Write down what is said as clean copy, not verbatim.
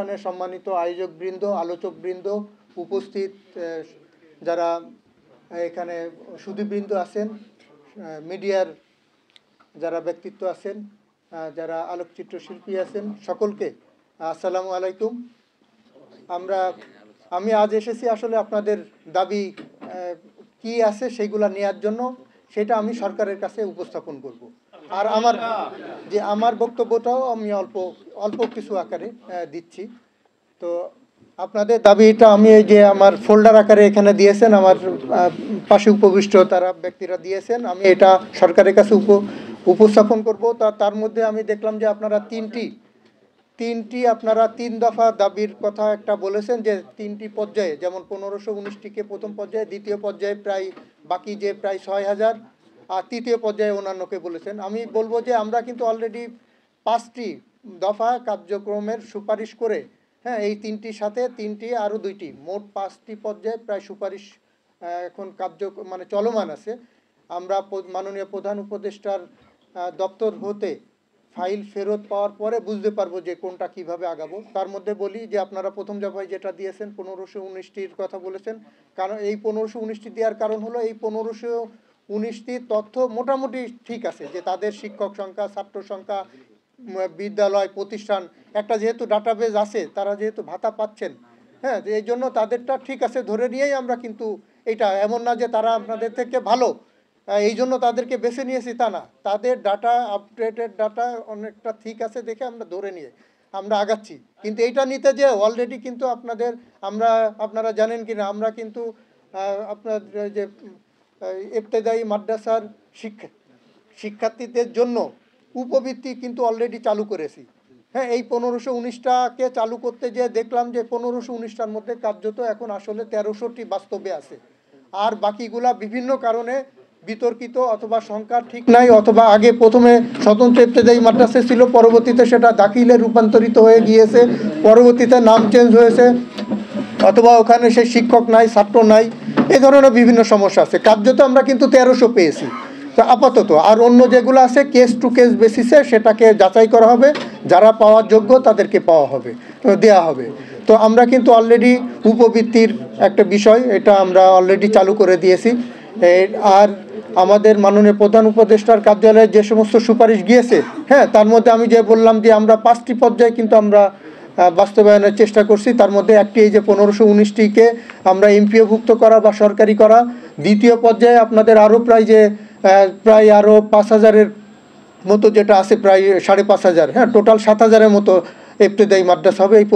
অনুষ্ঠানের সম্মানিত আয়োজকবৃন্দ, আলোচকবৃন্দ, উপস্থিত যারা এখানে সুধীবৃন্দ আছেন, মিডিয়ার যারা ব্যক্তিত্ব আছেন, যারা আলোকচিত্র শিল্পী আছেন, সকলকে আসসালামু আলাইকুম। আমি আজ এসেছি আসলে আপনাদের দাবি কি আছে সেইগুলা নেওয়ার জন্য, সেটা আমি সরকারের কাছে উপস্থাপন করব। আর আমার বক্তব্যটাও আমি অল্প কিছু আকারে দিচ্ছি। তো আপনাদের দাবিটা আমি এই যে আমার ফোল্ডার আকারে এখানে দিয়েছেন, আমার পাশে উপবিষ্ট তারা ব্যক্তিরা দিয়েছেন, আমি এটা সরকারের কাছে উপস্থাপন করব। তার মধ্যে আমি দেখলাম যে আপনারা আপনারা 3 দফা দাবির কথা একটা বলেছেন, যে 3টি পর্যায়ে, যেমন 1519টিকে প্রথম পর্যায়ে, দ্বিতীয় পর্যায়ে প্রায় বাকি যে প্রায় 6000, আর তৃতীয় পর্যায়ে অন্যান্যকে বলেছেন। আমি বলবো যে আমরা কিন্তু অলরেডি 5টি দফা কার্যক্রমের সুপারিশ করে, হ্যাঁ, এই 3টির সাথে 3টি আরও 2টি, মোট 5টি পর্যায়ে প্রায় সুপারিশ এখন চলমান আছে। আমরা মাননীয় প্রধান উপদেষ্টার দপ্তর হতে ফাইল ফেরত পাওয়ার পরে বুঝতে পারবো যে কোনটা কিভাবে আগাবো। তার মধ্যে বলি যে আপনারা প্রথম দফায় যেটা দিয়েছেন 1519টির কথা বলেছেন, কারণ এই 1519টি দেওয়ার কারণ হলো এই 1519টির তথ্য মোটামুটি ঠিক আছে, যে তাদের শিক্ষক সংখ্যা, ছাত্র সংখ্যা, বিদ্যালয়, প্রতিষ্ঠান, একটা যেহেতু ডাটাবেজ আছে, তারা যেহেতু ভাতা পাচ্ছেন, হ্যাঁ, এই জন্য তাদেরটা ঠিক আছে ধরে নিয়েই আমরা কিন্তু এটা এমন না যে তারা আপনাদের থেকে ভালো, এই জন্য তাদেরকে বেছে নিয়েছি তা না। তাদের ডাটা, আপডেটেড ডাটা অনেকটা ঠিক আছে দেখে আমরা ধরে নিয়ে আমরা আগাচ্ছি। কিন্তু এইটা নিতে যে অলরেডি কিন্তু আপনারা জানেন কি না, আমরা কিন্তু আপনার যে ইবতেদায়ী মাদ্রাসার শিক্ষার্থীদের জন্য উপবৃত্তি কিন্তু অলরেডি চালু করেছি। হ্যাঁ, এই 1519টাকে চালু করতে যে দেখলাম যে 1519টার মধ্যে কার্যত এখন আসলে 1300টি বাস্তবে আছে, আর বাকিগুলা বিভিন্ন কারণে বিতর্কিত, অথবা সংখ্যা ঠিক নাই, অথবা আগে প্রথমে স্বতন্ত্র ইবতেদায়ী মাদ্রাসা ছিল, পরবর্তীতে সেটা দাখিলে রূপান্তরিত হয়ে গিয়েছে, পরবর্তীতে নাম চেঞ্জ হয়েছে, অথবা ওখানে সেই শিক্ষক নাই, ছাত্র নাই, এই ধরনের বিভিন্ন সমস্যা আছে। কার্যত আমরা কিন্তু 1300 পেয়েছি তো আপাতত, আর অন্য যেগুলো আছে কেস টু কেস বেসিসে সেটাকে যাচাই করা হবে, যারা পাওয়ার যোগ্য তাদেরকে দেওয়া হবে। তো আমরা কিন্তু অলরেডি উপবৃত্তির একটা বিষয়, এটা আমরা অলরেডি চালু করে দিয়েছি। আর আমাদের মাননীয় প্রধান উপদেষ্টার কার্যালয়ে যে সমস্ত সুপারিশ গিয়েছে, হ্যাঁ, তার মধ্যে আমি যে বললাম যে আমরা 5টি পর্যায়ে কিন্তু আমরা বাস্তবায়নের চেষ্টা করছি। তার মধ্যে একটি এই যে 1519টিকে আমরা এমপিওভুক্ত করা বা সরকারি করা। দ্বিতীয় পর্যায়ে আপনাদের আরও প্রায় আরও 5000-এর মতো যেটা আছে, প্রায় 5500, হ্যাঁ, টোটাল 7000-এর মতো ইবতেদায়ী মাদ্রাসা হবে এই